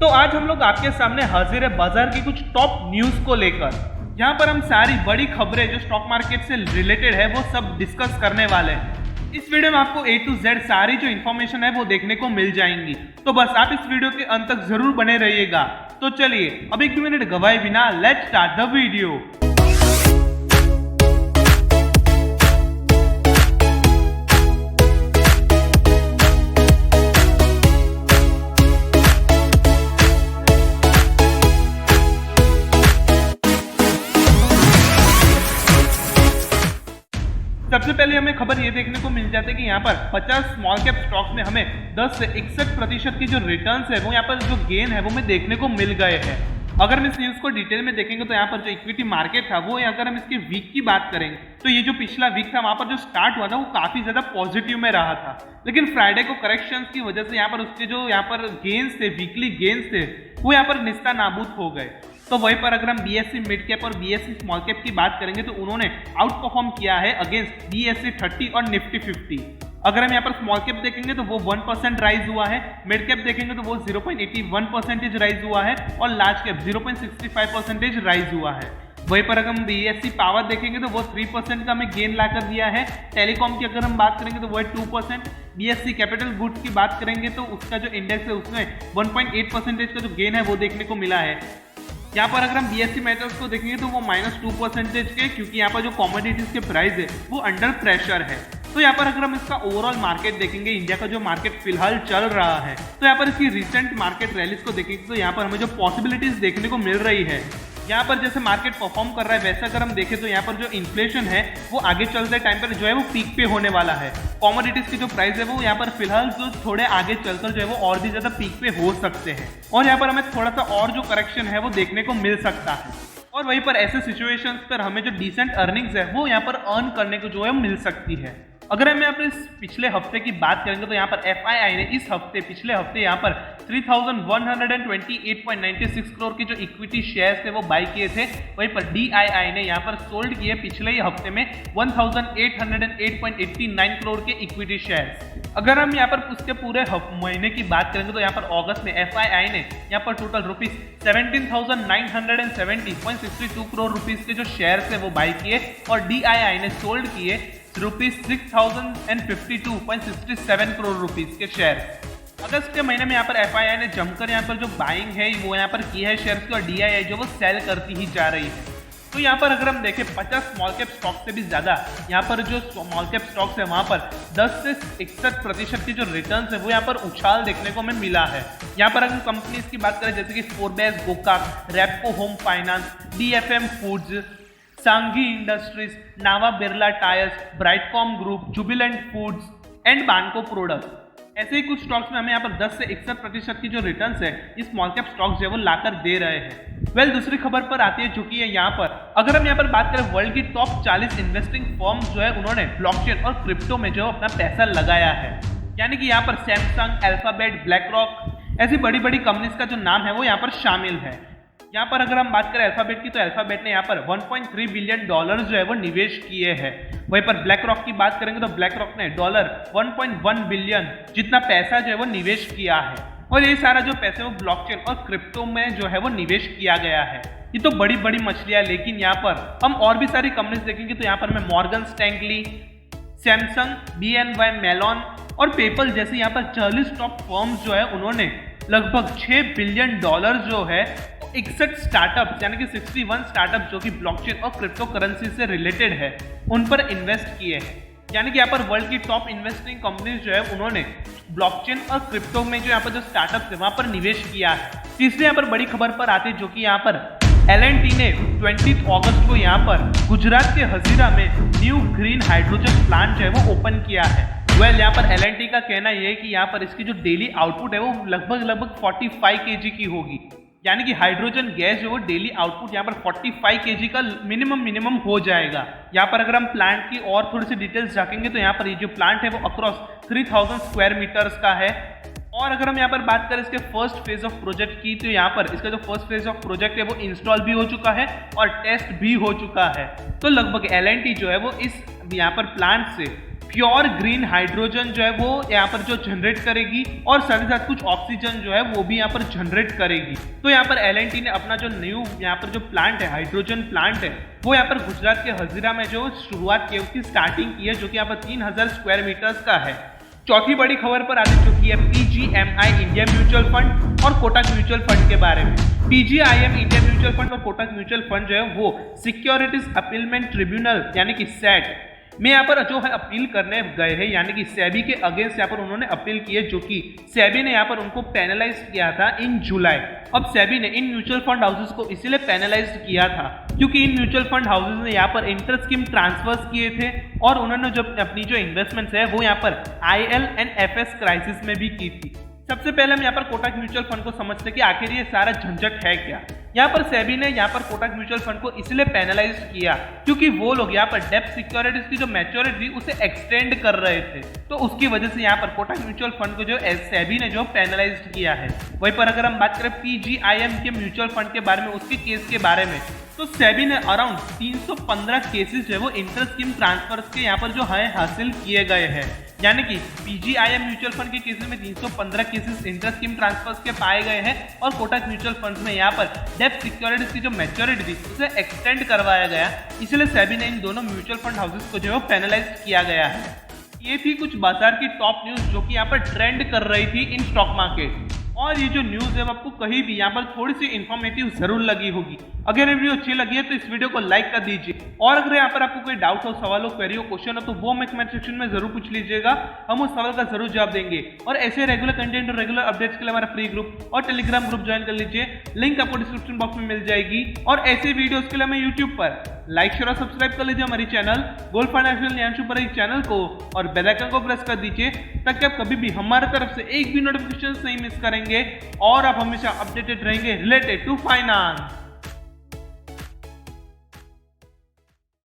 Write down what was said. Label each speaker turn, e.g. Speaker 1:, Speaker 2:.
Speaker 1: तो आज हम लोग आपके सामने हाजिर है बाजार की कुछ टॉप न्यूज को लेकर। यहाँ पर हम सारी बड़ी खबरें जो स्टॉक मार्केट से रिलेटेड है वो सब डिस्कस करने वाले हैं। इस वीडियो में आपको A to Z सारी जो इन्फॉर्मेशन है वो देखने को मिल जाएंगी, तो बस आप इस वीडियो के अंत तक जरूर बने रहिएगा। तो चलिए अब 1 मिनट गवाए बिना लेट्स स्टार्ट द वीडियो। सबसे पहले हमें खबर ये देखने को मिल जाती है कि यहाँ पर 50 स्मॉल कैप स्टॉक्स में हमें 10 से 61% की जो रिटर्न्स है वो यहाँ पर जो गेन है वो हमें देखने को मिल गए हैं। अगर हम इस न्यूज़ को डिटेल में देखेंगे तो यहाँ पर जो इक्विटी मार्केट था वो अगर हम इसके वीक की बात करेंगे तो ये जो पिछला वीक था वहाँ पर जो स्टार्ट हुआ था वो काफी ज्यादा पॉजिटिव में रहा था, लेकिन फ्राइडे को करेक्शंस की वजह से यहाँ पर उसके जो यहाँ पर गेन्स थे, वीकली गेन्स थे, वो यहाँ पर निस्ता नाबूद हो गए। तो वहीं पर अगर हम BSE मिड कैप और BSE स्मॉल कैप की बात करेंगे तो उन्होंने आउट परफॉर्म किया है अगेंस्ट BSE 30 और निफ्टी 50। अगर हम यहाँ पर स्मॉल कैप देखेंगे तो वो 1% राइज हुआ है, मिड कैप देखेंगे तो वो 0.81% राइज हुआ है और लार्ज कैप 0.65% राइज हुआ है। वहीं पर अगर हम BSE पावर देखेंगे तो वो 3% का हमें गेन ला कर दिया है। टेलीकॉम की अगर हम बात करेंगे तो वो है 2%। BSE कैपिटल गुड्स की बात करेंगे तो उसका जो इंडेक्स है उसमें 1.8% का जो गेन है वो देखने को मिला है। यहाँ पर अगर हम BSE मेटल्स को देखेंगे तो वो -2% के, क्योंकि यहाँ पर जो कॉमोडिटीज के प्राइस है वो अंडर प्रेशर है। तो यहाँ पर अगर हम इसका ओवरऑल मार्केट देखेंगे, इंडिया का जो मार्केट फिलहाल चल रहा है, तो यहाँ पर इसकी रिसेंट मार्केट रैलीज को देखेंगे तो यहाँ पर हमें जो पॉसिबिलिटीज देखने को मिल रही है, यहाँ पर जैसे मार्केट परफॉर्म कर रहा है वैसा अगर हम देखें तो यहाँ पर जो इन्फ्लेशन है वो आगे चलते टाइम पर जो है वो पीक पे होने वाला है। कॉमोडिटीज की जो प्राइस है वो यहाँ पर फिलहाल जो थोड़े आगे चलकर जो है वो और भी ज्यादा पीक पे हो सकते हैं और यहाँ पर हमें थोड़ा सा और जो करेक्शन है वो देखने को मिल सकता है। और वहीं पर ऐसे सिचुएशंस पर हमें जो डिसेंट अर्निंग्स है वो यहाँ पर अर्न करने को जो है मिल सकती है। अगर हम यहाँ पर इस पिछले हफ्ते की बात करेंगे तो यहाँ पर FII ने इस हफ्ते पिछले हफ्ते यहाँ पर 3128.96 करोड़ के जो इक्विटी शेयर्स थे वो बाई किए थे। वहीं पर DII ने यहाँ पर सोल्ड किए पिछले ही हफ्ते में 1808.89 करोड़ के इक्विटी शेयर्स। अगर हम यहाँ पर उसके पूरे महीने की बात करेंगे तो यहाँ पर अगस्त में FII ने यहाँ पर टोटल रुपीज 17,970.62 करोड़ रुपीज के जो शेयर्स है वो बाई किए और DII ने सोल्ड किए रुपीज 6,052.67 करोड़ रुपीज के शेयर। अगस्त के महीने में यहाँ पर FII ने जमकर यहाँ पर जो बाइंग है वो यहाँ पर की है शेयर्स की और DII जो वो सेल करती ही जा रही है। तो यहाँ पर अगर हम देखें 50 स्मॉल कैप स्टॉक से भी ज्यादा यहाँ पर जो स्मॉल कैप स्टॉक्स है वहां पर 10 से 61% की जो रिटर्न्स है वो यहाँ पर उछाल देखने को हमें मिला है। यहाँ पर अगर कंपनीज की बात करें जैसे कि Forbes, Gokak, Repco home finance, DFM foods, Sanghi industries, नावा Birla tyres, Brightcom group, Jubilant foods and Banco products, ऐसे ही कुछ स्टॉक्स में हमें यहाँ पर 10 से 61% की जो रिटर्न्स है ये स्मॉल कैप स्टॉक्स जो है वो लाकर दे रहे हैं। दूसरी खबर पर आती है जो कि है यहाँ पर अगर हम यहाँ पर बात करें वर्ल्ड की टॉप 40 इन्वेस्टिंग फर्म्स जो है उन्होंने ब्लॉकचेन और क्रिप्टो में जो अपना पैसा लगाया है, यानी कि यहाँ पर सैमसंग, अल्फाबेट, ब्लैकरॉक ऐसी बड़ी बड़ी कंपनीज का जो नाम है वो यहाँ पर शामिल है। यहाँ पर अगर हम बात करें अल्फाबेट की तो अल्फाबेट ने यहाँ पर 1.3 बिलियन डॉलर जो है वो निवेश किए हैं। वहीं पर ब्लैक रॉक की बात करेंगे तो ब्लैक रॉक ने $1.1 बिलियन जितना पैसा जो है वो निवेश किया है और ये सारा जो पैसे वो ब्लॉकचेन और क्रिप्टो में जो है वो निवेश किया गया है। ये तो बड़ी बड़ी मछलियां, लेकिन यहाँ पर हम और भी सारी कंपनीज देखेंगे तो यहाँ पर हमें मॉर्गन स्टैंगली, सैमसंग, BNY मेलॉन और पेपल जैसे यहाँ पर 40 टॉप फर्म्स जो है उन्होंने लगभग $6 बिलियन जो है 61 स्टार्टअप यानी कि 61 स्टार्टअप जो कि ब्लॉकचेन और क्रिप्टो करेंसी से रिलेटेड है उन पर इन्वेस्ट किए हैं। यानी कि यहाँ पर वर्ल्ड की टॉप इन्वेस्टिंग कंपनीज जो है उन्होंने ब्लॉकचेन और क्रिप्टो में जो यहाँ पर जो स्टार्टअप है वहां पर निवेश किया है। तीसरी यहाँ पर बड़ी खबर पर आती है जो कि यहाँ पर L&T ने 20 अगस्त को यहाँ पर गुजरात के हजीरा में न्यू ग्रीन हाइड्रोजन प्लांट जो है वो ओपन किया है। यहाँ पर L&T का कहना यह है कि यहाँ पर इसकी जो डेली आउटपुट है वो लगभग 45 kg की होगी, यानी कि हाइड्रोजन गैस जो डेली आउटपुट यहाँ पर 45 kg का मिनिमम हो जाएगा। यहाँ पर अगर हम प्लांट की और थोड़ी सी डिटेल्स झाकेंगे तो यहाँ पर ये जो प्लांट है वो अक्रॉस 3000 स्क्वायर मीटर्स का है। और अगर हम यहाँ पर बात करें इसके फर्स्ट फेज ऑफ प्रोजेक्ट की तो यहाँ पर इसका जो फर्स्ट फेज ऑफ प्रोजेक्ट है वो इंस्टॉल भी हो चुका है और टेस्ट भी हो चुका है। तो लगभग L&T जो है वो इस यहाँ पर प्लांट से प्योर ग्रीन हाइड्रोजन जो है वो यहाँ पर जो जनरेट करेगी और साथ ही साथ कुछ ऑक्सीजन जो है वो भी यहाँ पर जनरेट करेगी। तो यहाँ पर एल&टी ने अपना जो न्यू यहाँ पर जो प्लांट है, हाइड्रोजन प्लांट है, वो यहाँ पर गुजरात के हजीरा में जो शुरुआत की, उसकी स्टार्टिंग की है, जो कि यहाँ पर 3000 स्क्वायर मीटर्स का है। चौथी बड़ी खबर पर आने चुकी है PGIM इंडिया म्यूचुअल फंड और कोटक म्यूचुअल फंड के बारे में। PGIM इंडिया म्यूचुअल फंड और कोटक म्यूचुअल फंड जो है वो सिक्योरिटीज अपीलमेंट ट्रिब्यूनल यानी कि SAT में यहाँ पर जो है अपील करने गए हैं, यानी कि सेबी के अगेंस्ट यहाँ पर उन्होंने अपील की है, जो कि सेबी ने यहाँ पर उनको पेनलाइज किया था इन जुलाई। अब सेबी ने इन म्यूचुअल फंड हाउसेस को इसीलिए पेनलाइज किया था क्योंकि इन म्यूचुअल फंड हाउसेस ने यहाँ पर इंटर स्कीम ट्रांसफर्स किए थे और उन्होंने जो अपनी जो इन्वेस्टमेंट्स है वो यहाँ पर IL&FS क्राइसिस में भी की थी। सबसे पहले हम यहाँ पर कोटक म्यूचुअल फंड को समझते कि आखिर ये सारा झंझट है क्या। यहाँ पर सेबी ने यहाँ पर कोटक म्यूचुअल फंड को इसलिए पेनलाइज किया क्योंकि वो लोग यहाँ पर डेब्ट सिक्योरिटीज की जो मैच्योरिटी थी उसे एक्सटेंड कर रहे थे, तो उसकी वजह से यहाँ पर कोटक म्यूचुअल फंड को जो सेबी ने जो पेनलाइज किया है। वहीं पर अगर हम बात करें PGIM के म्यूचुअल फंड के बारे में, उसके केस के बारे में, तो सेबी ने अराउंड 315 केसेस जो है वो इंटर स्कीम ट्रांसफर्स के यहाँ पर जो है हासिल किए गए हैं। यानी कि PGIM म्यूचुअल फंड के केसेस में 315 केसेस इंटर स्कीम ट्रांसफर्स के पाए गए हैं और कोटक म्यूचुअल फंड्स में यहाँ पर डेब्ट सिक्योरिटीज की जो मैच्योरिटी थी उसे एक्सटेंड करवाया गया, इसलिए सेबी ने इन दोनों म्यूचुअल फंड हाउसेस को जो है पेनलाइज किया गया है। ये थी कुछ बाजार की टॉप न्यूज जो कि यहाँ पर ट्रेंड कर रही थी इन स्टॉक मार्केट। और ये जो न्यूज़ है आपको कहीं भी यहाँ पर थोड़ी सी इन्फॉर्मेटिव जरूर लगी होगी। अगर ये वीडियो अच्छी लगी है तो इस वीडियो को लाइक कर दीजिए, और अगर यहाँ पर आपको कोई डाउट हो, सवाल हो, क्वेरी हो, क्वेश्चन हो तो वो हमें कमेंट सेक्शन में जरूर पूछ लीजिएगा, हम उस सवाल का जरूर जवाब देंगे। और ऐसे रेगुलर कंटेंट और रेगुलर अपडेट्स के लिए हमारा फ्री ग्रुप और टेलीग्राम ग्रुप ज्वाइन कर लीजिए, लिंक आपको डिस्क्रिप्शन बॉक्स में मिल जाएगी। और ऐसे वीडियोस के लिए हमें यूट्यूब पर लाइक शेयर और सब्सक्राइब कर लीजिए हमारी चैनल गोल्ड फाइनेंशियल न्यायांशु पर इस चैनल को, और बेल आइकन को प्रेस कर दीजिए ताकि आप कभी भी हमारे तरफ से एक भी नोटिफिकेशन नहीं मिस करेंगे और आप हमेशा अपडेटेड रहेंगे रिलेटेड टू फाइनेंस।